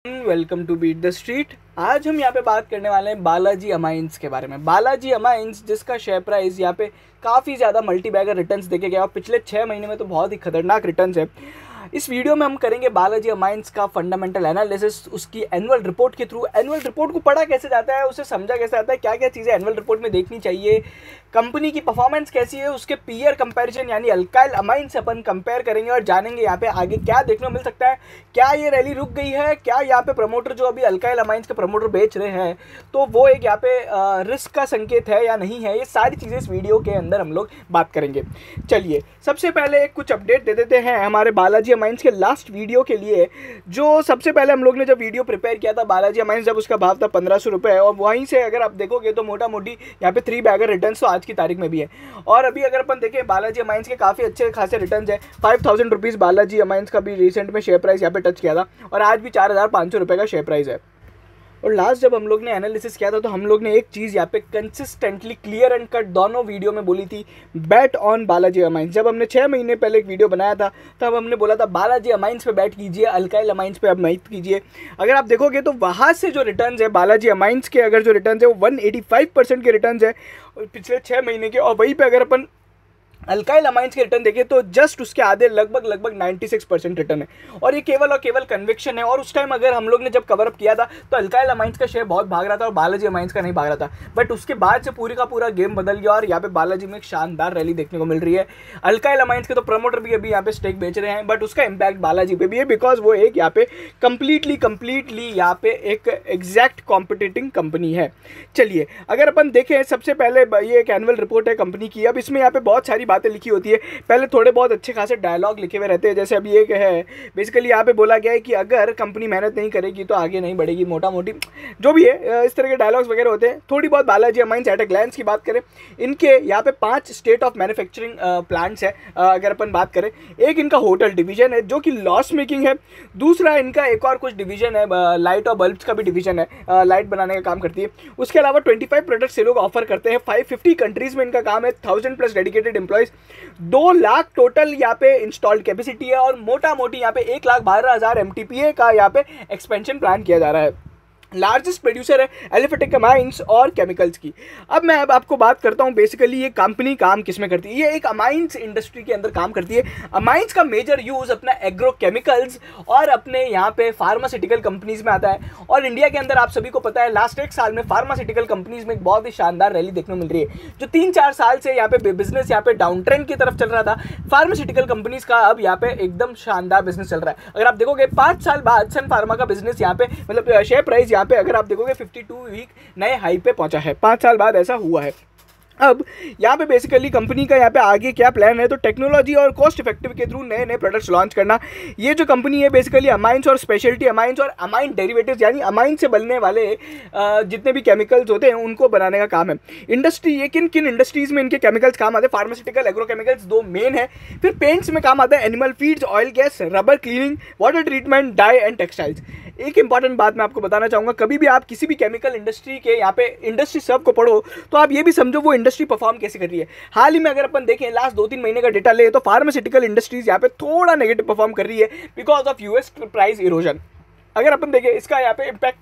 Welcome to beat the street. आज हम यहाँ पे बात करने वाले हैं बालाजी अमाइंस के बारे में। बालाजी अमाइंस जिसका शेयर प्राइस यहाँ पे काफ़ी ज़्यादा मल्टी बैगर रिटर्न्स देखे गया और पिछले 6 महीने में तो बहुत ही खतरनाक रिटर्न्स है। इस वीडियो में हम करेंगे बालाजी अमाइंस का फंडामेंटल एनालिसिस, उसकी एनुअल रिपोर्ट के थ्रू। एनुअल रिपोर्ट को पढ़ा कैसे जाता है, उसे समझा कैसे जाता है, क्या क्या चीज़ें एनुअल रिपोर्ट में देखनी चाहिए, कंपनी की परफॉर्मेंस कैसी है, उसके पीयर कंपैरिजन यानी अल्काइल अमाइंस अपन कंपेयर करेंगे और जानेंगे यहाँ पे आगे क्या देखने को मिल सकता है। क्या ये रैली रुक गई है, क्या यहाँ पे प्रमोटर जो अभी अल्काइल अमाइंस के प्रमोटर बेच रहे हैं तो वो एक यहाँ पे रिस्क का संकेत है या नहीं है, ये सारी चीज़ें इस वीडियो के अंदर हम लोग बात करेंगे। चलिए सबसे पहले कुछ अपडेट दे देते हैं हमारे बालाजी अमाइंस के लास्ट वीडियो के लिए। जो सबसे पहले हम लोग ने जब वीडियो प्रिपेयर किया था बालाजी अमाइंस, जब उसका भाव था 1500 रुपये, और वहीं से अगर आप देखोगे तो मोटा मोटी यहाँ पे 3 बैगर रिटर्न्स तो आज की तारीख में भी है। और अभी अगर अपन देखें बालाजी अमाइंस के काफ़ी अच्छे खासे रिटर्न्स है। 5000 रुपीज़ बालाजी अमाइंस का भी रिसेंट में शेयर प्राइस यहाँ पे टच किया था और आज भी 4500 रुपये का शेयर प्राइस है। और लास्ट जब हम लोग ने एनालिसिस किया था तो हम लोग ने एक चीज़ यहाँ पे कंसिस्टेंटली क्लियर एंड कट दोनों वीडियो में बोली थी, बैट ऑन बालाजी अमाइंस। जब हमने 6 महीने पहले एक वीडियो बनाया था तब हमने बोला था बालाजी अमाइंस पे बैट कीजिए, अल्काइल अमाइंस पे अब मत कीजिए। अगर आप देखोगे तो वहाँ से जो रिटर्न्स है बालाजी अमाइंस के, अगर जो रिटर्न्स है वो 185% के रिटर्न्स है पिछले 6 महीने के, और वहीं पर अगर अपन अल्काइल अमाइंस के रिटर्न देखें तो जस्ट उसके आधे लगभग 96% रिटर्न है। और ये केवल और केवल कन्विक्शन है। और उस टाइम अगर हम लोग ने जब कवरअप किया था तो अल्काइल अमाइंस का शेयर बहुत भाग रहा था और बालाजी अमाइंस का नहीं भाग रहा था, बट उसके बाद से पूरी का पूरा गेम बदल गया और यहाँ पे बालाजी में एक शानदार रैली देखने को मिल रही है। अल्काइल अमाइंस के तो प्रमोटर भी अभी यहाँ पे स्टेक बेच रहे हैं, बट उसका इंपैक्ट बालाजी पे भी है बिकॉज वो एक यहाँ पे कंप्लीटली यहाँ पे एक एग्जैक्ट कॉम्पिटिटिंग कंपनी है। चलिए अगर अपन देखें सबसे पहले ये एक एनुअल रिपोर्ट है कंपनी की। अब इसमें यहाँ पे बहुत सारी बातें लिखी होती है, पहले थोड़े बहुत अच्छे खासे डायलॉग लिखे हुए रहते हैं। जैसे अभी एक है बेसिकली यहाँ पे बोला गया है कि अगर कंपनी मेहनत नहीं करेगी तो आगे नहीं बढ़ेगी, मोटा मोटी जो भी है इस तरह के डायलॉग्स वगैरह होते हैं। थोड़ी बहुत Balaji amines at a glance की बात करें, इनके यहाँ पे 5 स्टेट ऑफ मैन्युफैक्चरिंग प्लांट्स है। अगर अपन बात करें, एक इनका होटल डिवीजन है जो कि लॉस मेकिंग है, दूसरा इनका एक और कुछ डिवीजन है लाइट और बल्ब्स का भी डिवीजन है, लाइट बनाने का काम करती है। उसके अलावा 25 प्रोडक्ट्स ये लोग ऑफर करते हैं। 550 कंट्रीज में इनका काम है, 1000+ डेडिकेटेड एम्प्लॉयज, 2 लाख टोटल यहाँ पे इंस्टॉल्ड कैपेसिटी है और मोटा मोटी यहाँ पे 1,12,000 MTPA का यहाँ पे एक्सपेंशन प्लान किया जा रहा है। लार्जेस्ट प्रोड्यूसर है एलिफेटिक अमाइंस और केमिकल्स की। अब मैं आपको बात करता हूँ बेसिकली ये कंपनी काम किस में करती है। ये एक अमाइंस इंडस्ट्री के अंदर काम करती है। अमाइंस का मेजर यूज़ अपना एग्रो केमिकल्स और अपने यहाँ पे फार्मास्यूटिकल कंपनीज में आता है। और इंडिया के अंदर आप सभी को पता है लास्ट 1 साल में फार्मास्यूटिकल कंपनीज में एक बहुत ही शानदार रैली देखने को मिल रही है। जो 3-4 साल से यहाँ पे बिजनेस यहाँ पे डाउन ट्रेंड की तरफ चल रहा था, फार्मास्यूटिकल कंपनीज का अब यहाँ पे एकदम शानदार बिजनेस चल रहा है। अगर आप देखोगे 5 साल बाद सन फार्मा का बिजनेस यहाँ पे मतलब शेयर प्राइस यहाँ पे अगर आप देखोगे 52 वीक नए हाई पे पहुंचा है। 5 साल बाद ऐसा हुआ है। अब यहाँ पे बेसिकली कंपनी का यहाँ पे आगे क्या प्लान है, तो टेक्नोलॉजी और कॉस्ट इफेक्टिव के थ्रू नए नए प्रोडक्ट्स लॉन्च करना। ये जो कंपनी है बेसिकली अमाइंस और स्पेशलिटी अमाइंस और अमाइन डेरिवेटिव्स यानी अमाइन से बनने वाले जितने भी केमिकल्स होते हैं उनको बनाने का काम है। इंडस्ट्री ये किन किन इंडस्ट्रीज में इनके केमिकल्स काम आते हैं, फार्मास्यूटिकल एग्रोकेमिकल्स 2 मेन है। फिर पेंट्स में काम आता है animal feeds, oil gas, rubber cleaning, water treatment, dye and textiles. एक इंपॉर्टेंट बात मैं आपको बताना चाहूँगा, कभी भी आप किसी भी केमिकल इंडस्ट्री के यहाँ पे इंडस्ट्री सब को पढ़ो तो आप ये भी समझो वो इंडस्ट्री परफॉर्म कैसे कर रही है। हाल ही में अगर अपन देखें लास्ट 2-3 महीने का डेटा ले तो फार्मास्यूटिकल इंडस्ट्रीज यहाँ पे थोड़ा नेगेटिव परफॉर्म कर रही है because of US price erosion. अगर अपन देखें इसका यहाँ पे इम्पैक्ट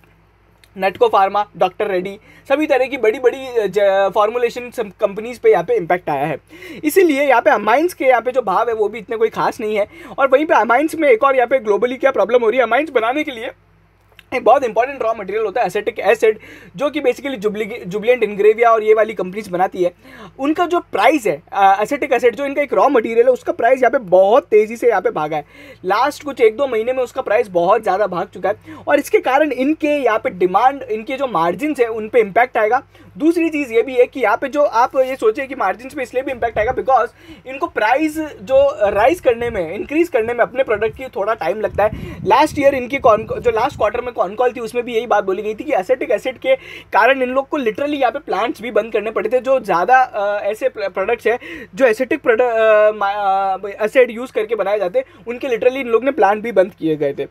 नेटको फार्मा, डॉक्टर रेड्डी, सभी तरह की बड़ी बड़ी फॉर्मुलेशन कंपनीज पे यहाँ पे इम्पैक्ट आया है। इसीलिए यहाँ पे अमाइंस के यहाँ पे जो भाव है वो भी इतने कोई खास नहीं है। और वहीं पे अमाइंस में एक और यहाँ पे ग्लोबली क्या प्रॉब्लम हो रही है, अमाइंस बनाने के लिए एक बहुत इंपॉर्टेंट रॉ मटेरियल होता है एसिटिक एसिड, जो कि बेसिकली जुबिलेंट इंग्रेविया और ये वाली कंपनीज बनाती है। उनका जो प्राइस है एसिटिक एसिड जो इनका एक रॉ मटेरियल है उसका प्राइस यहाँ पे बहुत तेज़ी से यहाँ पे भागा है। लास्ट कुछ 1-2 महीने में उसका प्राइस बहुत ज़्यादा भाग चुका है और इसके कारण इनके यहाँ पे डिमांड, इनके जो मार्जिन है उन पे इम्पैक्ट आएगा। दूसरी चीज़ ये भी है कि यहाँ पे जो आप ये सोचे कि मार्जिन पे इसलिए भी इम्पैक्ट आएगा बिकॉज इनको प्राइस जो राइज करने में, इंक्रीज करने में अपने प्रोडक्ट की थोड़ा टाइम लगता है। लास्ट ईयर इनकी जो लास्ट क्वार्टर में कॉन कॉल थी उसमें भी यही बात बोली गई थी कि एसिटिक एसिड के कारण इन लोग को लिटरली यहाँ पे प्लांट्स भी बंद करने पड़े थे। जो ज़्यादा ऐसे प्रोडक्ट्स है जो एसिटिक एसिड यूज़ करके बनाए जाते हैं उनके लिटरली इन लोग ने प्लांट भी बंद किए गए थे।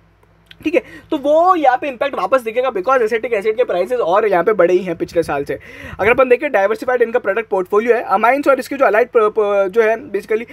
ठीक है। तो वो यहाँ पे इंपैक्ट वापस दिखेगा बिकॉज एसिटिक एसिड के प्राइसेस और यहाँ पे बढ़े ही हैं पिछले साल से। अगर अपन देखें डाइवर्सिफाइड इनका प्रोडक्ट पोर्टफोलियो है, अमाइंस और इसके जो अलाइड जो है बेसिकली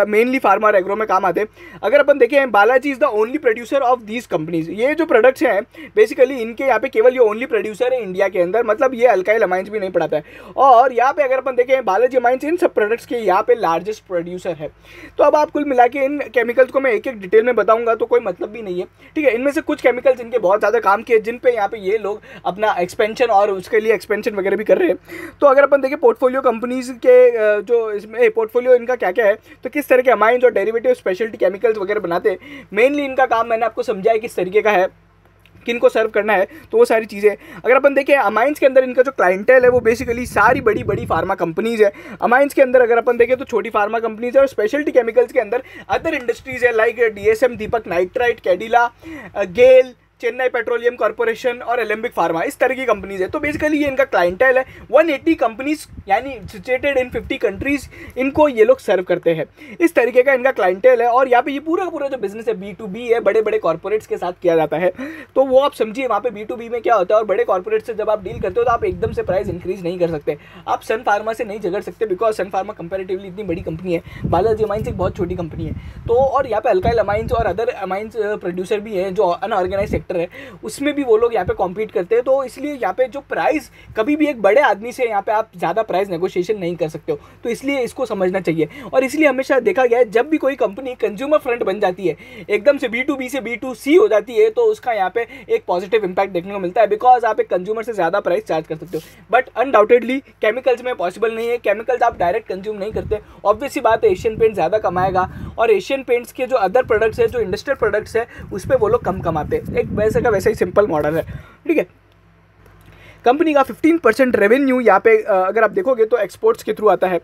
मेनली फार्मा और एग्रो में काम आते हैं। अगर अपन देखें Balaji is the only producer of these companies, ये जो प्रोडक्ट्स हैं बेसिकली इनके यहाँ पे केवल ये ओनली प्रोड्यूसर है इंडिया के अंदर, मतलब ये अल्काइल अमाइंस भी नहीं पड़ाता है। और यहाँ पे अगर अपन देखें बालाजी अमाइंस इन सब प्रोडक्ट्स के यहाँ पे लार्जेस्ट प्रोड्यूसर है। तो अब आप कुल मिला के इन केमिकल्स को मैं एक एक डिटेल में बताऊंगा तो कोई मतलब भी नहीं है, ठीक है। इनमें से कुछ केमिकल्स इनके बहुत ज़्यादा काम किए जिन पे यहाँ पे ये लोग अपना एक्सपेंशन और उसके लिए एक्सपेंशन वगैरह भी कर रहे हैं। तो अगर अपन देखें पोर्टफोलियो कंपनीज के जो इसमें पोर्टफोलियो इनका क्या क्या है, तो किस तरह के अमाइंस और डेरिवेटिव स्पेशलिटी केमिकल्स वगैरह बनाते हैं, मेनली इनका काम मैंने आपको समझाया किस तरीके का है, किनको सर्व करना है, तो वो सारी चीज़ें। अगर अपन देखें अमाइंस के अंदर इनका जो क्लाइंटेल है वो बेसिकली सारी बड़ी बड़ी फार्मा कंपनीज है। अमाइंस के अंदर अगर अपन देखें तो छोटी फार्मा कंपनीज है, और स्पेशलिटी केमिकल्स के अंदर अदर इंडस्ट्रीज है लाइक डीएसएम, दीपक नाइट्राइट, कैडिला, गेल, चेन्नई पेट्रोलियम कॉर्पोरेशन और एलेम्बिक फार्मा, इस तरह की कंपनीज है। तो बेसिकली ये इनका क्लाइंटेल है। 180 कंपनीज यानी सिचुएटेड इन 50 कंट्रीज, इनको ये लोग सर्व करते हैं। इस तरीके का इनका क्लाइंटेल है। और यहाँ पे ये पूरा का पूरा जो बिजनेस है B2B है, बड़े बड़े कॉर्पोरेट्स के साथ किया जाता है। तो वो आप समझिए वहाँ पे B2B में क्या होता है, और बड़े कॉर्पोरेट से जब आप डील करते हो तो आप एकदम से प्राइस इंक्रीज नहीं कर सकते। आप सन फार्मा से नहीं झगड़ सकते बिकॉज सन फार्मा कंपेरेटिवली इतनी बड़ी कंपनी है, बालाजी अमाइंस एक बहुत छोटी कंपनी है। तो और यहाँ पे अल्काइल अमाइंस और अदर अमाइंस प्रोड्यूसर भी हैं जो अनऑर्गेनाइज सेक्टर है, उसमें भी वो लोग यहाँ पे कॉम्पीट करते हैं। तो इसलिए यहाँ पे जो प्राइस, कभी भी एक बड़े आदमी से यहाँ पे आप ज़्यादा प्राइस नेगोशिएशन नहीं कर सकते हो। तो इसलिए इसको समझना चाहिए। और इसलिए हमेशा देखा गया है जब भी कोई कंपनी कंज्यूमर फ्रंट बन जाती है, एकदम से B2B से B2C हो जाती है, तो उसका यहाँ पे एक पॉजिटिव इंपैक्ट देखने को मिलता है बिकॉज आप एक कंज्यूमर से ज़्यादा प्राइस चार्ज कर सकते हो। बट अनडाउटेडली केमिकल्स में पॉसिबल नहीं है, केमिकल्स आप डायरेक्ट कंज्यूम नहीं करते। ऑब्वियस सी बात है एशियन पेंट ज़्यादा कमाएगा, और एशियन पेंट्स के जो अदर प्रोडक्ट्स है, जो इंडस्ट्रियल प्रोडक्ट्स है, उस पर वो लोग कम कमाते हैं। एक वैसे का वैसा ही सिंपल मॉडल है, ठीक है। कंपनी का 15% रेवेन्यू यहाँ पे अगर आप देखोगे तो एक्सपोर्ट्स के थ्रू आता है।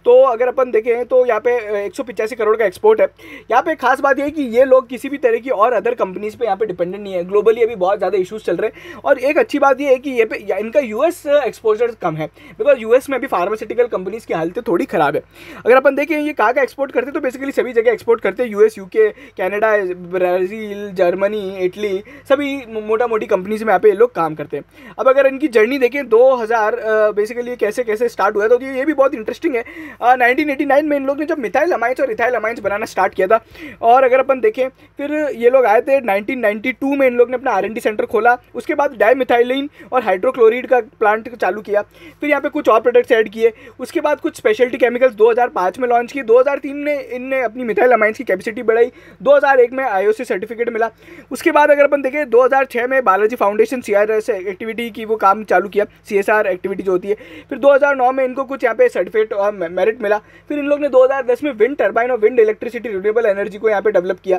तो अगर अपन देखें तो यहाँ पे 185 करोड़ का एक्सपोर्ट है। यहाँ पे खास बात यह है कि ये लोग किसी भी तरह की और अदर कंपनीज पे यहाँ पे डिपेंडेंट नहीं है। ग्लोबली अभी बहुत ज़्यादा इश्यूज चल रहे हैं, और एक अच्छी बात ये है कि ये पे इनका यूएस एक्सपोजर कम है बिकॉज यूएस में अभी फार्मास्यूटिकल कंपनीज की हालत थोड़ी ख़राब है। अगर अपन देखें ये कहाँ का एक्सपोर्ट करते हैं तो बेसिकली सभी जगह एक्सपोर्ट करते हैं, US, UK, Canada, Brazil, Germany, Italy, सभी मोटा मोटी कंपनीज में यहाँ पे ये लोग काम करते हैं। अब अगर इनकी जर्नी देखें 2000 बेसिकली कैसे कैसे स्टार्ट हुआ था, तो ये भी बहुत इंटरेस्टिंग है। 1989 में इन लोग ने जब मिथाइल अमाइंस और इथाइल अमाइंस बनाना स्टार्ट किया था, और अगर अपन देखें फिर ये लोग आए थे 1992 में इन लोग ने अपना R&D सेंटर खोला। उसके बाद डाइमिथाइलिन और हाइड्रोक्लोराइड का प्लांट चालू किया। फिर यहाँ पे कुछ और प्रोडक्ट्स ऐड किए। उसके बाद कुछ स्पेशलिटी केमिकल्स 2005 में लॉन्च की। 2003 में इनने अपनी मिथाइल अमाइंस की कैपेसिटी बढ़ाई। 2001 में IOC सर्टिफिकेट मिला। उसके बाद अगर अपन देखें 2006 में बालाजी फाउंडेशन CRS एक्टिविटी की वो काम चालू किया, CSR एक्टिविटी जो होती है। फिर 2009 में इनको कुछ यहाँ पे सर्टिफिकेट और मेरिट मिला। फिर इन लोग ने 2010 में विंड टर्बाइन और विंड इलेक्ट्रिसिटी रिन्यूएबल एनर्जी को यहाँ पे डेवलप किया।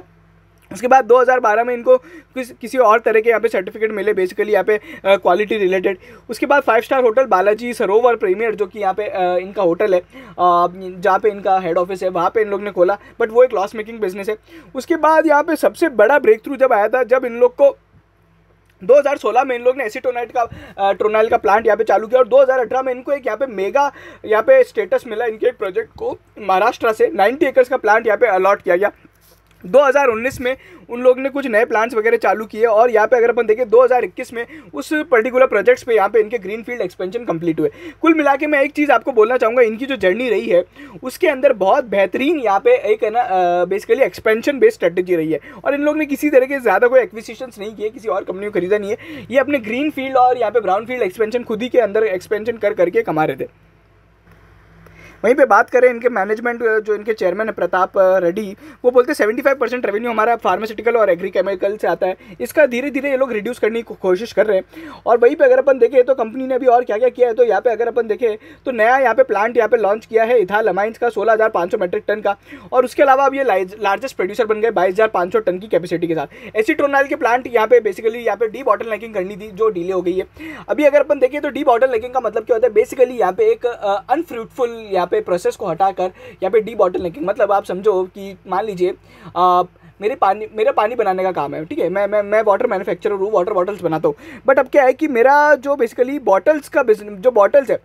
उसके बाद 2012 में इनको किसी और तरह के यहाँ पे सर्टिफिकेट मिले बेसिकली यहाँ पे क्वालिटी रिलेटेड। उसके बाद 5 स्टार होटल बालाजी सरोवर प्रीमियर, जो कि यहाँ पे इनका होटल है जहाँ पे इनका हेड ऑफिस है, वहाँ पे इन लोग ने खोला, बट वो एक लॉस मेकिंग बिजनेस है। उसके बाद यहाँ पे सबसे बड़ा ब्रेक थ्रू जब आया था, जब इन लोग को 2016 में इन लोग ने एसीटोनाइट का ट्रोनाइल का प्लांट यहाँ पे चालू किया, और 2018 में इनको एक यहाँ पे मेगा यहाँ पे स्टेटस मिला। इनके एक प्रोजेक्ट को महाराष्ट्र से 90 एकर्स का प्लांट यहाँ पे अलॉट किया गया। 2019 में उन लोग ने कुछ नए प्लांट्स वगैरह चालू किए, और यहाँ पे अगर अपन देखें 2021 में उस पर्टिकुलर प्रोजेक्ट्स पे यहाँ पे इनके ग्रीनफील्ड एक्सपेंशन कंप्लीट हुए। कुल मिला के मैं एक चीज़ आपको बोलना चाहूँगा, इनकी जो जर्नी रही है उसके अंदर बहुत बेहतरीन यहाँ पे एक है ना बेसिकली एक्सपेंशन बेस्ड स्ट्रेटेजी रही है। और इन लोग ने किसी तरह के ज़्यादा कोई एक्विजिशंस नहीं किए, किसी और कंपनी को खरीदा नहीं है। ये अपने ग्रीन फील्ड और यहाँ पे ब्राउन फील्ड एक्सपेंशन खुद ही के अंदर एक्सपेंशन कर करके कमा रहे थे। वहीं पे बात करें इनके मैनेजमेंट, जो इनके चेयरमैन है प्रताप रेड्डी, वो बोलते हैं 75% रेवेन्यू हमारा फार्मास्यूटिकल और एग्री केमिकल से आता है। इसका धीरे धीरे ये लोग रिड्यूस करने की कोशिश कर रहे हैं। और वहीं पे अगर अपन देखें तो कंपनी ने अभी और क्या क्या किया है, तो यहाँ पे अगर अपन देखें तो नया यहाँ पे प्लांट यहाँ पे लॉन्च किया है इथाइल अमाइंस का 16,500 मेट्रिक टन का। और उसके अलावा अब ये लार्जेस्ट प्रोड्यूसर बन गए 22,500 टन की कैपेसिटी के साथ। एसीट्रोनाइल के प्लांट यहाँ पे बेसिकली यहाँ पे डी बॉटलनेकिंग करनी थी, जो डिले हो गई है। अभी अगर अपन देखें तो डी बॉटलनेकिंग का मतलब क्या होता है, बेसिकली यहाँ पे एक अनफ्रूटफुल यहाँ पे प्रोसेस को हटा कर यहाँ पे डी बॉटलनेकिंग, मतलब आप समझो कि मान लीजिए मेरा पानी बनाने का काम है, ठीक है, मैं वाटर मैन्युफैक्चरर हूँ, वाटर बॉटल्स बनाता हूँ। बट अब क्या है कि मेरा जो बेसिकली बॉटल्स का बिजनेस, जो बॉटल्स है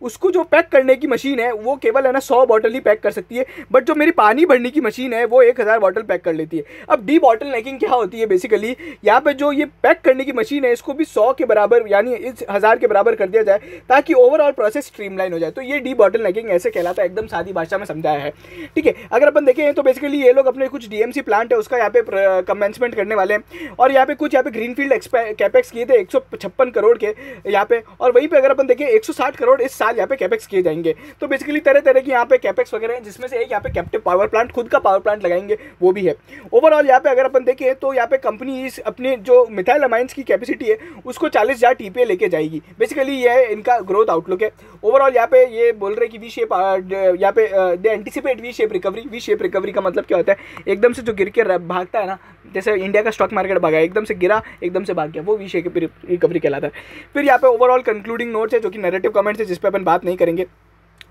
उसको जो पैक करने की मशीन है वो केवल है ना 100 बॉटल ही पैक कर सकती है, बट जो मेरी पानी भरने की मशीन है वो 1000 बॉटल पैक कर लेती है। अब डी बॉटल नेकिंग क्या होती है, बेसिकली यहाँ पे जो ये पैक करने की मशीन है इसको भी 100 के बराबर यानी इस 1000 के बराबर कर दिया जाए ताकि ओवरऑल प्रोसेस स्ट्रीमलाइन हो जाए। तो ये डी बॉटल नेकिंग ऐसे कहलाता है, एकदम सादी भाषा में समझाया है, ठीक है। अगर अपन देखें तो बेसिकली ये लोग अपने कुछ डीएमसी प्लांट है उसका यहाँ पे कमेंसमेंट करने वाले हैं, और यहाँ पे कुछ यहाँ पे ग्रीनफील्ड कैपेक्स किए थे 156 करोड़ के यहाँ पे, और वहीं पे अगर अपन देखें 160 करोड़ इस साल यहाँ पे कैपेक्स किए जाएंगे। तो बेसिकली तरह तरह की यहाँ पे कैपेक्स वगैरह हैं, जिसमें से एक यहाँ पे कैप्टिव पावर प्लांट, खुद का पावर प्लांट लगाएंगे, वो भी है। ओवरऑल यहाँ पे अगर अपन देखें तो यहाँ पे कंपनी इस अपने जो मिथाइल अमाइंस की कैपेसिटी है उसको 40,000 टीपीए लेके जाएगी। बेसिकली ये इनका ग्रोथ आउटलुक है। ओवरऑल यहाँ पे ये बोल रहे कि वी शेप, यहाँ पे they anticipate V shape recovery. V shape recovery का मतलब क्या होता है, एकदम से जो गिर के भागता है ना, जैसे इंडिया का स्टॉक मार्केट भागा, एकदम से गिरा एकदम से भाग गया, वो वी शेप रिकवरी कहलाता है। फिर यहाँ पे ओवरऑल कंक्लूडिंग नोट्स है जो कि नैरेटिव कमेंट्स है जिस पे अपन बात नहीं करेंगे।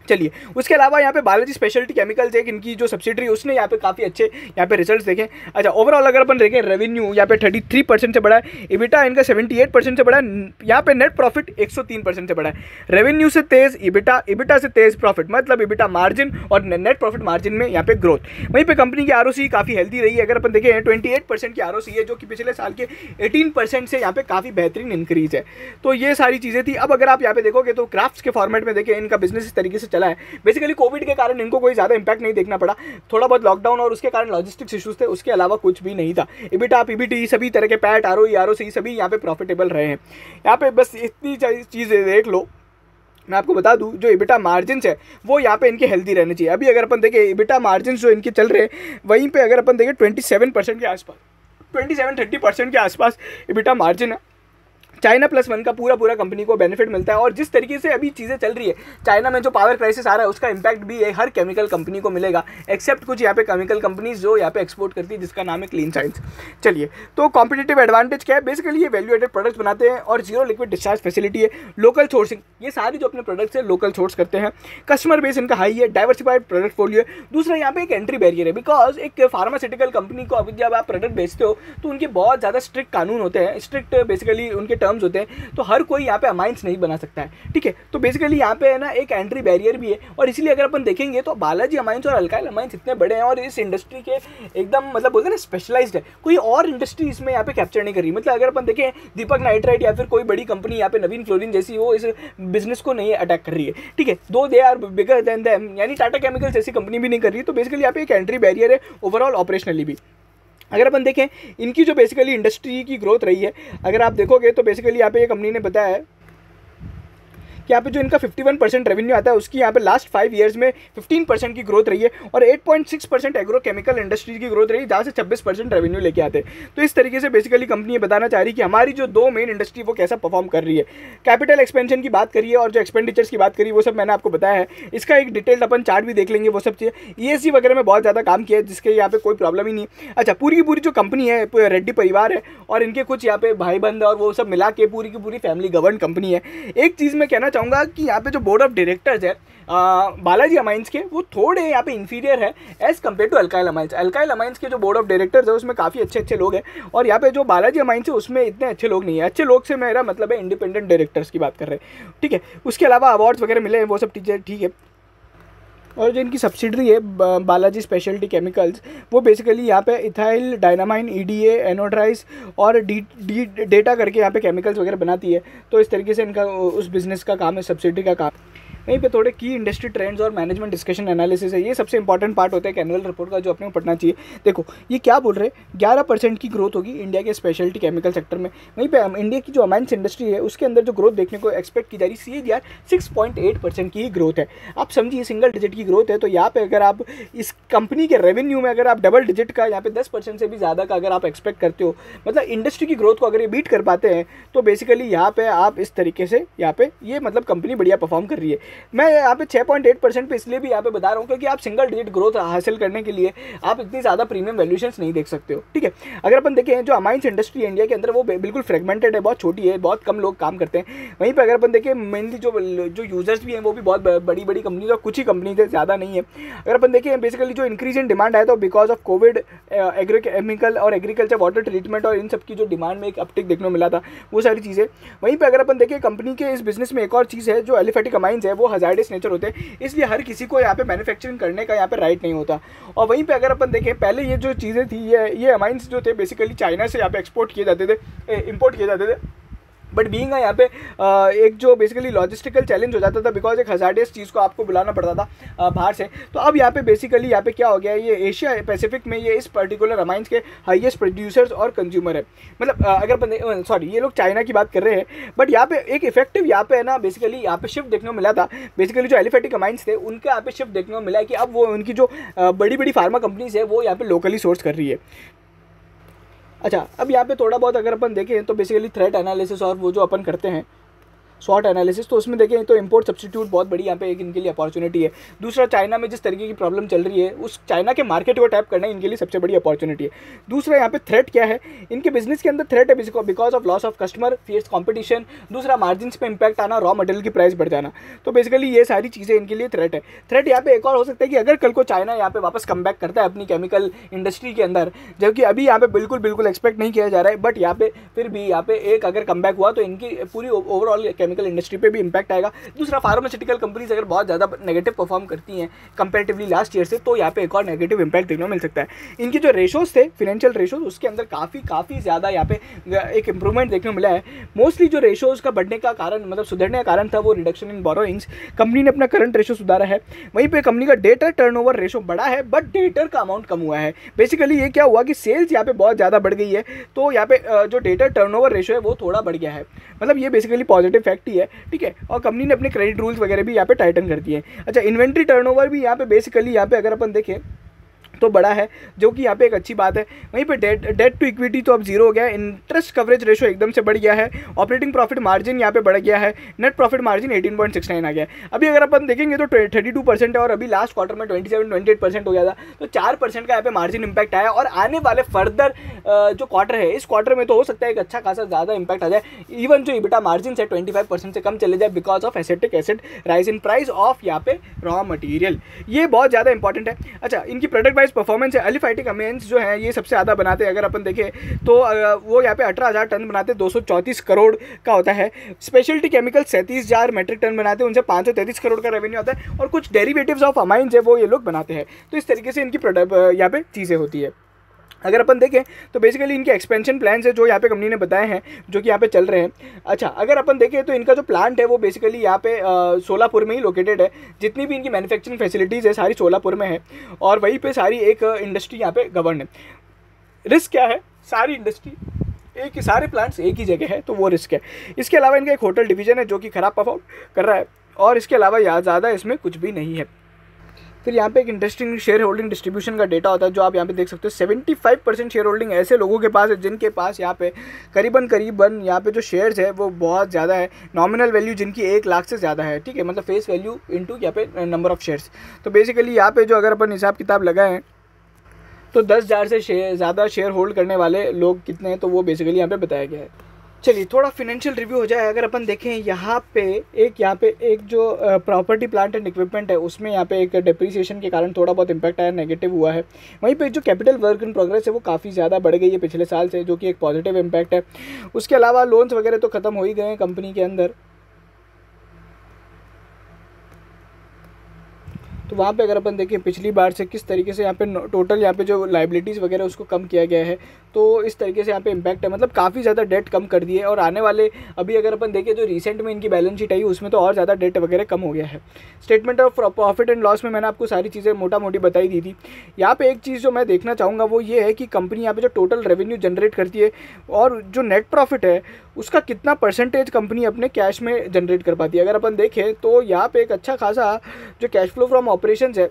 चलिए, उसके अलावा यहाँ पे बालाजी स्पेशलिटी केमिकल्स एक इनकी जो सब्सिडरी उसने यहाँ पे काफ़ी अच्छे यहाँ पे रिजल्ट्स देखे। अच्छा, ओवरऑल अगर अपन देखें रेवेन्यू यहाँ पे 33% से बढ़ा है, इबिटा इनका 78% से बढ़ा है, यहाँ पे नेट प्रॉफिट 103% से बढ़ा है। रेवेन्यू से तेज इबिटा, इबिटा से तेज प्रॉफिट, मतलब इबिटा मार्जिन और नेट प्रॉफिट मार्जिन में यहाँ पे ग्रोथ। वहीं पे कंपनी की आरओसी काफ़ी हेल्दी रही है। अगर अपन देखें 28% की आरओसी है जो कि पिछले साल के 18% से यहाँ पे काफ़ी बेहतरीन इंक्रीज है। तो ये सारी चीज़ें थी। अब अगर आप यहाँ पे देखोगे तो क्राफ्ट्स के फॉर्मेट में देखें इनका बिजनेस इस तरीके से चला है। बेसिकली कोविड के कारण इनको कोई ज़्यादा इंपैक्ट नहीं देखना पड़ा, थोड़ा बहुत लॉकडाउन और उसके कारण लॉजिस्टिक्स इश्यूज थे, उसके अलावा कुछ भी नहीं था। इबिटा, पीबीटी सभी तरह के पैट, आरओई, आरओसी सभी यहाँ पे प्रॉफिटेबल रहे हैं। यहाँ पे बस इतनी चीज़ें देख लो। मैं आपको बता दूं जो इबिटा मार्जिन्स है वो यहाँ पे इनके हेल्दी रहने चाहिए। अभी अगर अपन देखें इबिटा मार्जिन्स जो इनके चल रहे हैं वहीं पे अगर अपन देखें 27% के आसपास, 27-30% के आसपास इबिटा मार्जिन है। चाइना +1 का पूरा कंपनी को बेनिफिट मिलता है। और जिस तरीके से अभी चीज़ें चल रही है, चाइना में जो पावर क्राइसिस आ रहा है उसका इंपैक्ट भी हर केमिकल कंपनी को मिलेगा, एक्सेप्ट कुछ यहाँ पे केमिकल कंपनीज जो यहाँ पे एक्सपोर्ट करती है जिसका नाम है क्लीन साइंस। चलिए, तो कॉम्पिटिटिव एडवांटेज क्या है, बेसिकली ये वैल्यू एडेड प्रोडक्ट्स बनाते हैं और जीरो लिक्विड डिस्चार्ज फैसिलिटी है, लोकल सोर्सिंग, ये सारी जो अपने प्रोडक्ट्स है लोकल सोर्स करते हैं, कस्टमर बेस इनका हाई है, डाइवर्सिफाइड प्रोडक्ट फोलियो है। दूसरा यहाँ पे एक एंट्री बैरियर है, बिकॉज एक फार्मास्यूटिकल कंपनी को अभी जब आप प्रोडक्ट बेचते हो तो उनके बहुत ज़्यादा स्ट्रिक्ट कानून होते हैं, स्ट्रिक्ट बेसिकली उनके टर्म्स होते हैं, तो हर कोई यहाँ पे अमाइंस नहीं बना सकता है, ठीक है। तो बेसिकली यहाँ पे है ना एक एंट्री बैरियर भी है। और इसीलिए अगर अपन देखेंगे तो बालाजी अमाइंस और अल्काइल अमाइंस इतने बड़े हैं और इस इंडस्ट्री के एकदम मतलब बोलते हैं ना स्पेशलाइज्ड है, कोई और इंडस्ट्री इसमें यहाँ पे कैप्चर नहीं कर रही। मतलब अगर अपन देखें दीपक नाइट्राइट या फिर कोई बड़ी कंपनी यहाँ पे नवीन फ्लोरिन जैसी, वो इस बिजनेस को नहीं अटैक कर रही है, ठीक है, though they are bigger than them, यानी टाटा केमिकल्स जैसी कंपनी भी नहीं कर रही है। तो बेसिकली यहाँ पे एक एंट्री बैरियर है ओवरऑल ऑपरेशनली भी। अगर अपन देखें इनकी जो बेसिकली इंडस्ट्री की ग्रोथ रही है, अगर आप देखोगे तो बेसिकली यहाँ पे ये कंपनी ने बताया है कि यहाँ पे जो इनका 51% रेवेन्यू आता है उसकी यहाँ पे लास्ट 5 ईयर्स में 15% की ग्रोथ रही है और 8.6% एग्रो केमिकल इंडस्ट्री की ग्रोथ रही है, जहाँ से 26% रेवेन्यू लेके आते हैं। तो इस तरीके से बेसिकली कंपनी ये बताना चाह रही है कि हमारी जो दो मेन इंडस्ट्री वो कैसा परफॉर्म कर रही है। कैपिटल एक्सपेंशन की बात करिए और जो एक्सपेंडिचर्स की बात करिए वो सब मैंने आपको बताया है। इसका एक डिटेल्ड अपन चार्ट भी देख लेंगे, वो सब चीज़ें ESG वगैरह में बहुत ज़्यादा काम किया है जिसके यहाँ पे कोई प्रॉब्लम ही नहीं। अच्छा, पूरी की पूरी जो कंपनी है रेड्डी परिवार है और इनके कुछ यहाँ पे भाई बंद और वो सब मिला के पूरी की पूरी फैमिली गवर्न कंपनी है। एक चीज़ मैं कहना चाहूँगा कि यहाँ पे जो बोर्ड ऑफ डायरेक्टर्स है बालाजी अमाइंस के, वो थोड़े यहाँ पे इंफीरियर है as compare to alkyl amines. Alkyl amines के जो बोर्ड ऑफ डायरेक्टर्स है उसमें काफ़ी अच्छे लोग हैं और यहाँ पे जो बालाजी अमाइंस है उसमें इतने अच्छे लोग नहीं है। अच्छे लोग से मेरा मतलब है इंडिपेंडेंट डायरेक्टर्स की बात कर रहे हैं, ठीक है। उसके अलावा अवार्ड्स वगैरह मिले हैं वो सब चीज़ें, ठीक है। और जो इनकी सब्सिडरी है बालाजी स्पेशलिटी केमिकल्स, वो बेसिकली यहाँ पे इथाइल डायनामाइन, EDA, एनोड्राइज और डेटा करके यहाँ पे केमिकल्स वगैरह बनाती है। तो इस तरीके से इनका उस बिज़नेस का काम है, सब्सिडरी का काम। वहीं पे थोड़े की इंडस्ट्री ट्रेंड्स और मैनेजमेंट डिस्कशन एनालिसिस है, ये सबसे इंपॉर्टेंट पार्ट होता है एनुअल रिपोर्ट का जो अपने को पढ़ना चाहिए। देखो ये क्या बोल रहे हैं, 11% की ग्रोथ होगी इंडिया के स्पेशलिटी केमिकल सेक्टर में। वहीं पे इंडिया की जो अमाइंस इंडस्ट्री है उसके अंदर जो ग्रोथ देखने को एक्सपेक्ट की जा रही है CAGR 6.8% की ही ग्रोथ है। आप समझिए सिंगल डिजिट की ग्रोथ है। तो यहाँ पे अगर आप इस कंपनी के रेवेन्यू में अगर आप डबल डिजिट का यहाँ पे 10% से भी ज़्यादा का अगर आप एक्सपेक्ट करते हो, मतलब इंडस्ट्री की ग्रोथ को अगर ये बीट कर पाते हैं, तो बेसिकली यहाँ पे आप इस तरीके से यहाँ पे ये मतलब कंपनी बढ़िया परफॉर्म कर रही है। मैं यहाँ पे 6.8% पे इसलिए भी यहाँ पे बता रहा हूँ क्योंकि आप सिंगल डिजिट ग्रोथ हासिल करने के लिए आप इतनी ज़्यादा प्रीमियम वैल्यूएशंस नहीं देख सकते हो, ठीक है। अगर अपन देखें जो अमाइंस इंडस्ट्री इंडिया के अंदर वो बिल्कुल फ्रेगमेंटेड है, बहुत छोटी है, बहुत कम लोग काम करते हैं। वहीं पर अगर अपन देखें मेनली जो यूजर्स भी हैं वो भी बहुत बड़ी बड़ी कंपनीज और कुछ ही कंपनीज है, ज़्यादा नहीं है। अगर अपन देखें बेसिकली जो इंक्रीज इन डिमांड आया तो बिकॉज ऑफ कोविड एग्रोकेमिकल और एग्रीकल्चर वाटर ट्रीटमेंट और इन सब की जो डिमांड में एक अपटिक देखने को मिला था, वो सारी चीज़ें। वहीं पर अगर अपन देखें कंपनी के इस बिजनेस में एक और चीज़ है जो एलिफेटिक अमाइंस है, वो हजार्डियस नेचर होते हैं, इसलिए हर किसी को यहाँ पे मैन्युफैक्चरिंग करने का यहाँ पे राइट नहीं होता। और वहीं पे अगर अपन देखें पहले ये जो चीज़ें थी, ये अमाइंस जो थे बेसिकली चाइना से यहाँ पे एक्सपोर्ट किए जाते थे, इम्पोर्ट किए जाते थे। बट बीइंग यहाँ पे एक जो बेसिकली लॉजिस्टिकल चैलेंज हो जाता था, बिकॉज एक हजार्डियस चीज़ को आपको बुलाना पड़ता था बाहर से। तो अब यहाँ पे बेसिकली यहाँ पे क्या हो गया है, ये एशिया पैसिफिक में ये इस पर्टिकुलर अमाइंस के हाईएस्ट प्रोड्यूसर्स और कंज्यूमर है। मतलब अगर सॉरी ये लोग चाइना की बात कर रहे हैं, बट यहाँ पे एक इफेक्टिव यहाँ पे है ना बेसिकली यहाँ पे शिफ्ट देखने को मिला था। बेसिकली जो एलिफेटिक अमाइंस थे उनके यहाँ पे शिफ्ट देखने को मिला है कि अब वो उनकी जो बड़ी बड़ी फार्मा कंपनीज है वो यहाँ पे लोकली सोर्स कर रही है। अच्छा, अब यहाँ पे थोड़ा बहुत अगर अपन देखें तो बेसिकली थ्रेट एनालिसिस और वो जो अपन करते हैं शॉर्ट एनालिसिस, तो उसमें देखें तो इंपोर्ट सब्स्टिट्यूट बहुत बड़ी यहाँ पे एक इनके लिए अपॉर्चुनिटी है। दूसरा, चाइना में जिस तरीके की प्रॉब्लम चल रही है उस चाइना के मार्केट को टैप करना इनके लिए सबसे बड़ी अपॉर्चुनिटी है। दूसरा, यहाँ पे थ्रेट क्या है, इनके बिजनेस के अंदर थ्रेट है because of loss of customer, fierce competition. दूसरा, मार्जिन पे इंपैक्ट आना, रॉ मटेरियल की प्राइस बढ़ जाना। तो बेसिकली ये सारी चीज़ें इनके लिए थ्रेट है। थ्रेट यहाँ पे एक और हो सकता है कि अगर कल को चाइना यहाँ पे वापस कम बैक करता है अपनी केमिकल इंडस्ट्री के अंदर, जबकि अभी यहाँ पे बिल्कुल एक्सपेक्ट नहीं किया जा रहा है, बट यहाँ पे फिर भी यहाँ पे एक अगर कम बैक हुआ तो इनकी पूरी ओवरऑल केमिकल इंडस्ट्री पे भी इम्पैक्ट आएगा। दूसरा, फार्मास्यूटिकल कंपनीज अगर बहुत ज़्यादा नेगेटिव परफॉर्म करती हैं कंपैरेटिवली लास्ट ईयर से, तो यहाँ पे एक और नेगेटिव इंपैक्ट देखने को मिल सकता है। इनके जो रेशोज थे फिनेंशियल रेशोज, उसके अंदर काफ़ी ज़्यादा यहाँ पे एक इंप्रूवमेंट देखने को मिला है। मोस्टली जो रेशोज का बढ़ने का कारण, मतलब सुधरने का कारण था वो रिडक्शन इन बोरोइंग्स। कंपनी ने अपना करंट रेशो सुधारा है। वहीं पे कंपनी का डेटर टर्नओवर रेशो बढ़ा है, बट डेटर का अमाउंट कम हुआ है। बेसिकली ये क्या हुआ कि सेल्स यहाँ पे बहुत ज़्यादा बढ़ गई है, तो यहाँ पे जो डेटर टर्नओवर रेशो है वो थोड़ा बढ़ गया है। मतलब ये बेसिकली पॉजिटिव फैक्ट ही है, ठीक है। और कंपनी ने अपने क्रेडिट रूल्स वगैरह भी यहाँ पे टाइटन कर दिए हैं। अच्छा, इन्वेंट्री टर्नओवर भी यहाँ पे बेसिकली यहाँ पे अगर अपन देखें तो बड़ा है, जो कि यहाँ पे एक अच्छी बात है। वहीं पे डेट टू इक्विटी तो अब जीरो हो गया है। इंटरेस्ट कवरेज रेशो एकदम से बढ़ गया है। ऑपरेटिंग प्रॉफिट मार्जिन यहाँ पे बढ़ गया है। नेट प्रॉफिट मार्जिन 18.69 आ गया है। अभी अगर अपन देखेंगे तो 32% है और अभी लास्ट क्वार्टर में 27-28% हो गया था, तो 4% का यहाँ पे मार्जिन इंपैक्ट आया। और आने वाले फर्दर जो क्वार्टर है, इस क्वार्टर में तो हो सकता है एक अच्छा खासा ज़्यादा इंपैक्ट आ जाए। इवन जो EBITDA मार्जिन है 25% से कम चले जाए because of ascetic asset rise in price of यहाँ पे रॉ मटीरियल। ये बहुत ज़्यादा इंपॉर्टेंट है। अच्छा, इनकी प्रोडक्ट वाइज परफॉर्मेंस है। एलिफाइटिक अमाइंस जो है ये सबसे ज़्यादा बनाते हैं। अगर अपन देखें तो वो यहाँ पे 18,000 टन बनाते हैं, 234 करोड़ का होता है। स्पेशलिटी केमिकल 37,000 मेट्रिक टन बनाते हैं, उनसे 533 करोड़ का रेवेन्यू आता है। और कुछ डेरिवेटिव्स ऑफ अमाइंस है वो ये लोग बनाते हैं। तो इस तरीके से इनकी प्रोडक्ट यहाँ पे चीज़ें होती है। अगर अपन देखें तो बेसिकली इनके एक्सपेंशन प्लान्स है जो यहाँ पे कंपनी ने बताए हैं, जो कि यहाँ पे चल रहे हैं। अच्छा, अगर अपन देखें तो इनका जो प्लांट है वो बेसिकली यहाँ पे सोलापुर में ही लोकेटेड है। जितनी भी इनकी मैन्युफैक्चरिंग फैसिलिटीज़ है सारी सोलापुर में है, और वहीं पे सारी एक इंडस्ट्री यहाँ पे गवर्न है। रिस्क क्या है, सारी इंडस्ट्री एक ही, सारे प्लांट्स एक ही जगह है, तो वो रिस्क है। इसके अलावा इनका एक होटल डिवीजन है जो कि ख़राब परफॉर्म कर रहा है, और इसके अलावा ज़्यादा इसमें कुछ भी नहीं है। फिर यहाँ पे एक इंटरेस्टिंग शेयर होल्डिंग डिस्ट्रीब्यूशन का डेटा होता है, जो आप यहाँ पे देख सकते हो। 75% शेयर होल्डिंग ऐसे लोगों के पास है जिनके पास यहाँ पे करीबन यहाँ पे जो शेयर्स है वो बहुत ज़्यादा है। नॉमिनल वैल्यू जिनकी 1 लाख से ज़्यादा है, ठीक है, मतलब फेस वैल्यू इनटू यहाँ पे नंबर ऑफ शेयर्स। तो बेसिकली यहाँ पे जो अगर अपन हिसाब किताब लगाएं तो 10,000 से ज़्यादा शेयर होल्ड करने वाले लोग कितने हैं, तो वो बेसिकली यहाँ पे बताया गया है। चलिए थोड़ा फिनेंशियल रिव्यू हो जाए। अगर अपन देखें यहाँ पे एक जो प्रॉपर्टी प्लांट एंड इक्विपमेंट है उसमें यहाँ पे एक डिप्रिसिएशन के कारण थोड़ा बहुत इंपैक्ट आया, नेगेटिव हुआ है। वहीं पे जो कैपिटल वर्क इन प्रोग्रेस है वो काफ़ी ज़्यादा बढ़ गई है पिछले साल से, जो कि एक पॉजिटिव इम्पैक्ट है। उसके अलावा लोन्स वगैरह तो ख़त्म हो ही गए हैं कंपनी के अंदर। तो वहाँ पे अगर अपन देखें पिछली बार से किस तरीके से यहाँ पे टोटल यहाँ पे जो लाइबिलिटीज़ वगैरह उसको कम किया गया है, तो इस तरीके से यहाँ पे इम्पैक्ट है। मतलब काफ़ी ज़्यादा डेट कम कर दिए, और आने वाले अभी अगर अपन देखें जो रिसेंट में इनकी बैलेंस शीट आई उसमें तो और ज़्यादा डेट वगैरह कम हो गया है। Statement of profit and loss में मैंने आपको सारी चीज़ें मोटा मोटी बताई दी थी। यहाँ पे एक चीज़ जो मैं देखना चाहूँगा वो ये है कि कंपनी यहाँ पे जो टोटल रेवेन्यू जनरेट करती है और जो नेट प्रॉफिट है उसका कितना परसेंटेज कंपनी अपने कैश में जनरेट कर पाती है। अगर अपन देखें तो यहाँ पे एक अच्छा खासा जो कैश फ्लो फ्रॉम ऑपरेशंस है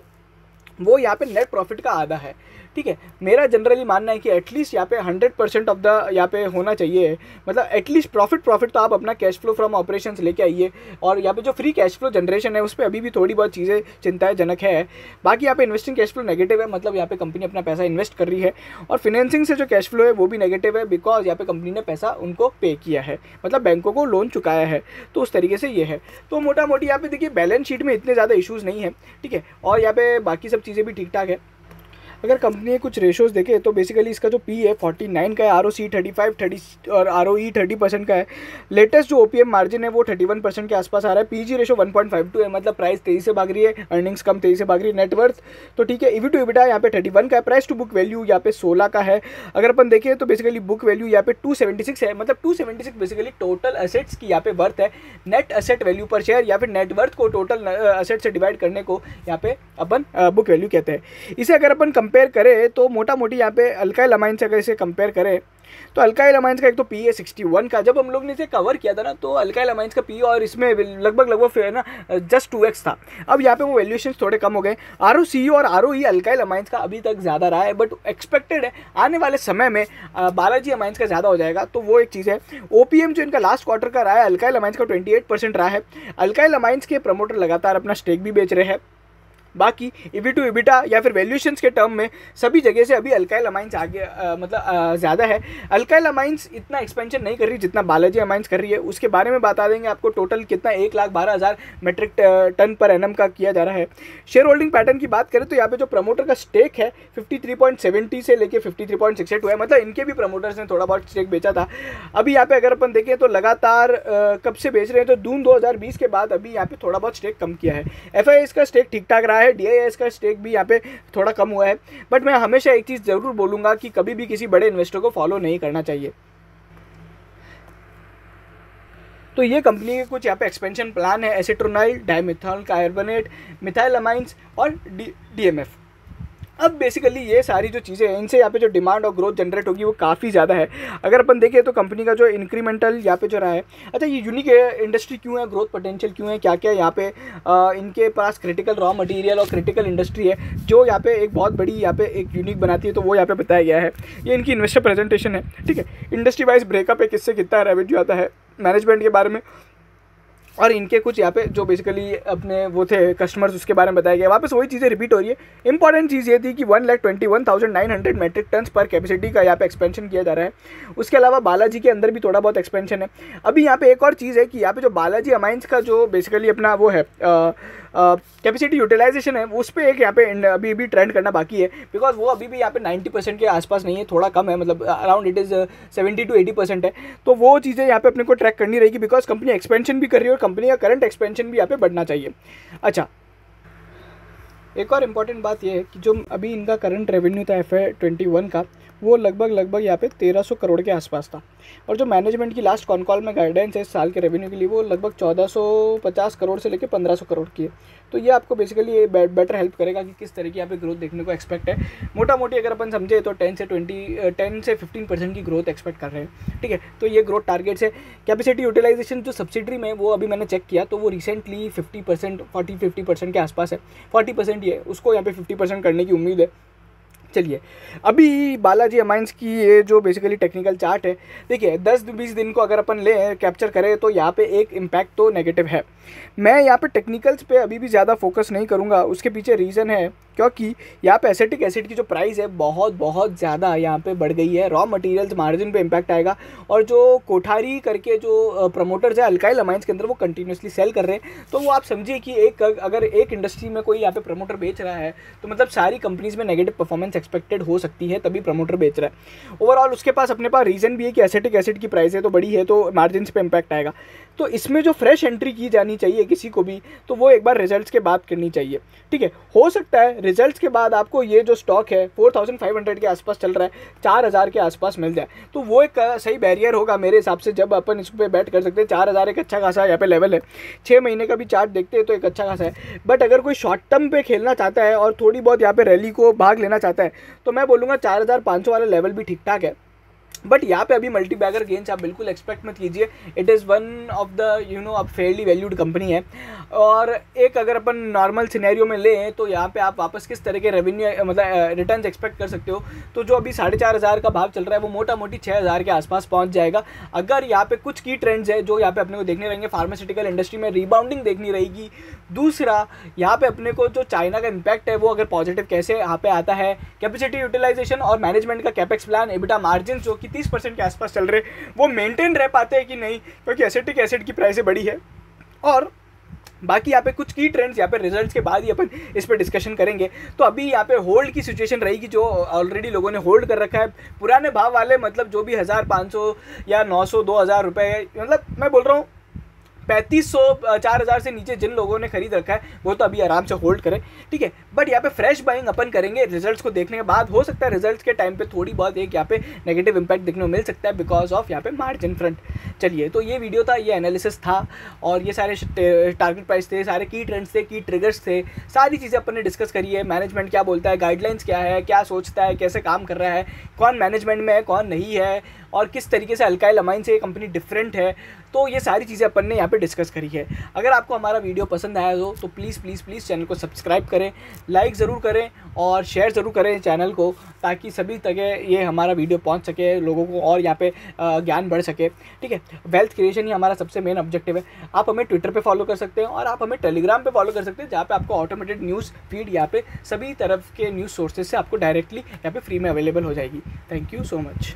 वो यहाँ पे नेट प्रॉफिट का आधा है, ठीक है। मेरा जनरली मानना है कि एटलीस्ट यहाँ पे 100% ऑफ द यहाँ पे होना चाहिए। मतलब एटलीस्ट प्रॉफिट तो आप अपना कैश फ्लो फ्रॉम ऑपरेशंस लेके आइए, और यहाँ पे जो फ्री कैश फ्लो जनरेशन है उस पर अभी भी थोड़ी बहुत चीज़ें चिंताजनक है। बाकी यहाँ पे इन्वेस्टिंग कैश फ्लो नेगेटिव है, मतलब यहाँ पे कंपनी अपना पैसा इन्वेस्ट कर रही है, और फिनेंसिंग से जो कैश फ्लो है वो भी नेगेटिव है बिकॉज यहाँ पे कंपनी ने पैसा उनको पे किया है, मतलब बैंकों को लोन चुकाया है। तो उस तरीके से ये है। तो मोटा मोटी यहाँ पे देखिए बैलेंस शीट में इतने ज़्यादा इशूज़ नहीं है, ठीक है, और यहाँ पे बाकी सब चीज़ें भी ठीक ठाक है। अगर कंपनी के कुछ रेशोज़ देखें तो बेसिकली इसका जो पी है 49 का है, आर ओ सी 35 30 और आर ओ ई 30% का है। लेटेस्ट जो ओपीएम मार्जिन है वो 31% के आसपास आ रहा है। पीजी रेशो 1.52 है, मतलब प्राइस तेज़ी से भाग रही है, अर्निंग्स कम तेज़ी से भाग रही है। नेटवर्थ तो ठीक है, ईवी टू इबिटा यहाँ पे 31 का है। प्राइस टू बुक वैल्यू यहाँ पे 16 का है। अगर अपन देखें तो बेसिकली बुक वैल्यू यहाँ पे 276 है, मतलब 276 बेसिकली टोटल असेट्स की यहाँ पे वर्थ है। नेट असेट वैल्यू पर शेयर या फिर नेटवर्थ को टोटल असेट से डिवाइड करने को यहाँ पे अपन बुक वैल्यू कहते हैं। इसे अगर अपन कंपेयर करें तो मोटा मोटी यहाँ पे अल्काइल अमाइन से अगर इसे कंपेयर करें तो अल्काइल अमाइंस का एक तो पी है 61 का। जब हम लोग ने इसे कवर किया था ना तो अल्काइल अमाइंस का पी और इसमें लगभग ना जस्ट 2x था। अब यहाँ पे वो वैल्यूएशन थोड़े कम हो गए। आर ओ सी और आर ओ ई अल्काइल अमाइंस का अभी तक ज़्यादा रहा है, बट एक्सपेक्टेड है आने वाले समय में बालाजी अमाइंस का ज़्यादा हो जाएगा, तो वो एक चीज़ है। ओपीएम जो इनका लास्ट क्वार्टर का रहा है अल्काइल अमाइंस का 28% रहा है। अल्काइल अमाइंस के प्रमोटर लगातार अपना स्टेक भी बेच रहे हैं। बाकी ईवी टू इबिटा या फिर वैल्यूएशंस के टर्म में सभी जगह से अभी अल्काइल अमाइंस आगे ज़्यादा है। अल्काइल अमाइंस इतना एक्सपेंशन नहीं कर रही जितना बालाजी अमाइंस कर रही है। उसके बारे में बता देंगे आपको टोटल कितना 1,12,000 मेट्रिक टन पर एनम का किया जा रहा है। शेयर होल्डिंग पैटर्न की बात करें तो यहाँ पे जो प्रमोटर का स्टेक है 53.70 से लेके 53.68 हुआ है, मतलब इनके भी प्रमोटर्स ने थोड़ा बहुत स्टेक बेचा था। अभी यहाँ पे अगर अपन देखें तो लगातार कब से बेच रहे हैं तो जून 2020 के बाद अभी यहाँ पे थोड़ा बहुत स्टेक कम किया है। एफआईएस का स्टेक ठीक ठाक रहा है, डीआईएस का स्टेक भी यहाँ पे थोड़ा कम हुआ है। बट मैं हमेशा एक चीज़ ज़रूर बोलूँगा कि कभी भी किसी बड़े इन्वेस्टर को फॉलो नहीं करना चाहिए। तो ये कंपनी के कुछ यहाँ पे एक्सपेंशन प्लान है, एसीट्रोनाइल, डाइमिथाइल कार्बोनेट, मिथाइल अमाइंस और डीएमएफ। अब बेसिकली ये सारी जो चीज़ें हैं इनसे यहाँ पे जो डिमांड और ग्रोथ जनरेट होगी वो काफ़ी ज़्यादा है। अगर अपन देखें तो कंपनी का जो इंक्रीमेंटल यहाँ पे जो रहा है, अच्छा ये यूनिक इंडस्ट्री क्यों है, ग्रोथ पोटेंशियल क्यों है, क्या क्या यहाँ पे इनके पास क्रिटिकल रॉ मटेरियल और क्रिटिकल इंडस्ट्री है जो यहाँ पे एक बहुत बड़ी यहाँ पे एक यूनिक बनाती है, तो वो यहाँ पे बताया गया है। ये इनकी इन्वेस्टर प्रेजेंटेशन है, ठीक है। इंडस्ट्री वाइज ब्रेकअप है, किससे कितना रेवेन्यू आता है, मैनेजमेंट के बारे में और इनके कुछ यहाँ पे जो बेसिकली अपने वो थे कस्टमर्स उसके बारे में बताया गया। वापस वही चीज़ें रिपीट हो रही है। इंपॉर्टेंट चीज़ ये थी कि 1,21,900 मेट्रिक टन्स पर कैपेसिटी का यहाँ पे एक्सपेंशन किया जा रहा है। उसके अलावा बालाजी के अंदर भी थोड़ा बहुत एक्सपेंशन है। अभी यहाँ पे एक और चीज़ है कि यहाँ पे जो बालाजी अमाइंस का जो बेसिकली अपना वो है कैपेसिटी यूटिलाइजेशन है उस पर एक यहाँ पे अभी भी ट्रेंड करना बाकी है, बिकॉज वो अभी भी यहाँ पे 90% के आसपास नहीं है, थोड़ा कम है, मतलब अराउंड इट इज़ 70 to 80% है। तो वो चीज़ें यहाँ पे अपने को ट्रैक करनी रहेगी, बिकॉज कंपनी एक्सपेंशन भी कर रही है और कंपनी का करंट एक्सपेंशन भी यहाँ पे बढ़ना चाहिए। अच्छा, एक और इम्पॉर्टेंट बात यह है कि जो अभी इनका करंट रेवेन्यू था FY21 का वो लगभग यहाँ पे 1300 करोड़ के आसपास था, और जो मैनेजमेंट की लास्ट कॉन कॉल में गाइडेंस है इस साल के रेवेन्यू के लिए वो लगभग 1450 करोड़ से लेकर 1500 करोड़ की है। तो ये आपको बेसिकली बेटर हेल्प करेगा कि किस तरह की यहाँ पे ग्रोथ देखने को एक्सपेक्ट है। मोटा मोटी अगर अपन समझे तो 10 से 15% की ग्रोथ एक्सपेक्ट कर रहे हैं, ठीक है। तो ये ग्रोथ टारगेट्स है। कैपेसिटी यूटिलाइजेशन जो सब्सिडरी में वो अभी मैंने चेक किया तो वो रिसेंटली 50% के आसपास है, 40% ही है, उसको यहाँ पे 50% करने की उम्मीद है। चलिए, अभी बालाजी अमाइंस की ये जो बेसिकली टेक्निकल चार्ट है, देखिए 10-20 दिन को अगर अपन ले कैप्चर करें तो यहाँ पे एक इम्पैक्ट तो नेगेटिव है। मैं यहाँ पे टेक्निकल्स पे अभी भी ज़्यादा फोकस नहीं करूँगा। उसके पीछे रीज़न है क्योंकि यहाँ पे एसिटिक एसिड की जो प्राइस है बहुत ज़्यादा यहाँ पे बढ़ गई है। रॉ मटेरियल्स मार्जिन पे इम्पैक्ट आएगा, और जो कोठारी करके जो प्रमोटर्स है अल्काइल अमाइंस के अंदर वो कंटिन्यूसली सेल कर रहे हैं। तो वो आप समझिए कि अगर एक इंडस्ट्री में कोई यहाँ पे प्रमोटर बेच रहा है तो मतलब सारी कंपनीज में नेगेटिव परफॉर्मेंस एक्सपेक्टेड हो सकती है, तभी प्रमोटर बेच रहा है। ओवरऑल उसके पास अपने पास रीज़न भी है कि एसिटिक एसिड की प्राइस है तो बड़ी है, तो मार्जिन पे इम्पैक्ट आएगा। तो इसमें जो फ्रेश एंट्री की जानी चाहिए किसी को भी, तो वो एक बार रिजल्ट्स के बाद करनी चाहिए, ठीक है। हो सकता है रिजल्ट्स के बाद आपको ये जो स्टॉक है 4500 के आसपास चल रहा है, 4000 के आसपास मिल जाए, तो वो एक सही बैरियर होगा मेरे हिसाब से, जब अपन इस पर बैट कर सकते हैं। 4000 एक अच्छा खासा यहाँ पे लेवल है। 6 महीने का भी चार्ट देखते हैं तो एक अच्छा खासा है। बट अगर कोई शॉर्ट टर्म पे खेलना चाहता है और थोड़ी बहुत यहाँ पे रैली को भाग लेना चाहता है तो मैं बोलूँगा 4500 वाला लेवल भी ठीक ठाक है। बट यहाँ पे अभी मल्टी बैगर गेंस आप बिल्कुल एक्सपेक्ट मत कीजिए। It is one of the अब फेयरली वैल्यूड कंपनी है। और एक अगर अपन नॉर्मल सिनेरियो में लें तो यहाँ पे आप वापस किस तरह के रेवेन्यू मतलब रिटर्न्स एक्सपेक्ट कर सकते हो, तो जो अभी 4500 का भाव चल रहा है वो मोटा मोटी 6000 के आसपास पहुँच जाएगा। अगर यहाँ पे कुछ की ट्रेंड्स है जो यहाँ पे अपने को देखने रहेंगे, फार्मास्यूटिकल इंडस्ट्री में रिबाउंडिंग देखनी रहेगी। दूसरा यहाँ पे अपने को जो चाइना का इम्पैक्ट है वो अगर पॉजिटिव कैसे यहाँ पे आता है, कैपेसिटी यूटिलाइजेशन और मैनेजमेंट का कैपेक्स प्लान, एबिटा मार्जिन जो कि 30% के आसपास चल रहे वो मेंटेन रह पाते हैं कि नहीं, क्योंकि एसिटिक एसिड की प्राइसें बड़ी है। और बाकी यहाँ पे कुछ की ट्रेंड्स यहाँ पे रिजल्ट्स के बाद ही अपन इस पर डिस्कशन करेंगे। तो अभी यहाँ पे होल्ड की सिचुएशन रहेगी, जो ऑलरेडी लोगों ने होल्ड कर रखा है पुराने भाव वाले, मतलब जो भी 1500 या 900 2000 रुपये, मतलब मैं बोल रहा हूँ 3500 4000 से नीचे जिन लोगों ने खरीद रखा है वो तो अभी आराम से होल्ड करें, ठीक है। बट यहाँ पे फ्रेश बाइंग अपन करेंगे रिजल्ट्स को देखने के बाद। हो सकता है रिजल्ट्स के टाइम पे थोड़ी बहुत एक यहाँ पे नेगेटिव इंपैक्ट देखने को मिल सकता है बिकॉज ऑफ यहाँ पे मार्जिन फ्रंट। चलिए, तो ये वीडियो था, ये एनालिसिस था और ये सारे टारगेट प्राइस थे, सारे की ट्रेंड्स थे, की ट्रिगर्स थे, सारी चीज़ें अपन ने डिस्कस करी है। मैनेजमेंट क्या बोलता है, गाइडलाइंस क्या है, क्या सोचता है, कैसे काम कर रहा है, कौन मैनेजमेंट में है, कौन नहीं है, और किस तरीके से अल्काइल अमाइन से ये कंपनी डिफरेंट है। तो ये सारी चीज़ें अपन ने यहाँ पे डिस्कस करी है। अगर आपको हमारा वीडियो पसंद आया हो तो प्लीज़ प्लीज़ प्लीज़ चैनल को सब्सक्राइब करें, लाइक ज़रूर करें और शेयर ज़रूर करें चैनल को, ताकि सभी तक ये हमारा वीडियो पहुँच सके लोगों को और यहाँ पे ज्ञान बढ़ सके, ठीक है। वेल्थ क्रिएशन ही हमारा सबसे मेन ऑब्जेक्टिव है। आप हमें ट्विटर पे फॉलो कर सकते हैं और आप हमें टेलीग्राम पे फॉलो कर सकते हैं, जहाँ पे आपको ऑटोमेटेड न्यूज़ फीड यहाँ पे सभी तरफ के न्यूज़ सोर्सेज से आपको डायरेक्टली यहाँ पे फ्री में अवेलेबल हो जाएगी। Thank you so much.